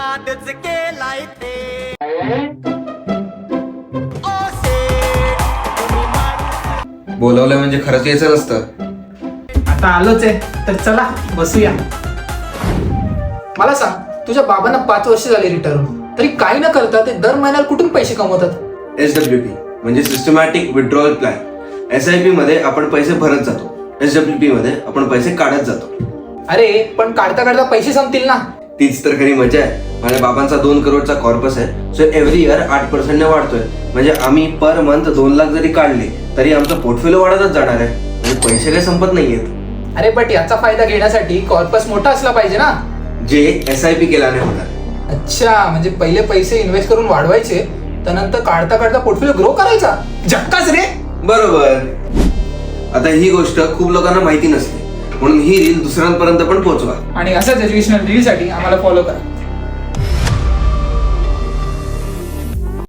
नादच केलाय ते बोलवलं म्हणजे खरंच यायचं नसतं. आता आलोच आहे तर चला बसूया. मला सांग, तुझ्या बाबांना 5 वर्ष झाले रिटायर होऊन, तरी काही न करता ते दर महिन्याला कुठून पैसे कमवतात? SWP म्हणजे सिस्टमॅटिक विड्रॉल प्लॅन. SIP मध्ये आपण पैसे भरत जातो, SWP मध्ये आपण पैसे काढत जातो. अरे पण काढता काढता पैसे संपतील ना. तीच तर खरी मजा आहे. माझ्या बाबांचा 2 करोडचा कॉर्पस आहे, सो एव्हरी इयर 8% ने वाढतोय. म्हणजे आम्ही पर मंथ 2 लाख जरी काढले तरी आमचा पोर्टफोलिओ वाढतच जाणार आहे. म्हणजे पैसे काही संपत नाहीयेत. अरे बट याचा फायदा घेण्यासाठी कॉर्पस मोठा असला पाहिजे ना, जे SIP केल्याने होणार. अच्छा, म्हणजे पहिले पैसे इन्व्हेस्ट करून वाढवायचे, त्यानंतर काढता काढता पोर्टफोलिओ ग्रो करायचा. झक्कास रे. बरोबर. आता ही गोष्ट खूप लोकांना माहिती नसते, म्हणून ही रील दुसऱ्यांपर्यंत पण पोहोचवा. आणि असंच एज्युकेशनल रीलसाठी आम्हाला फॉलो करा.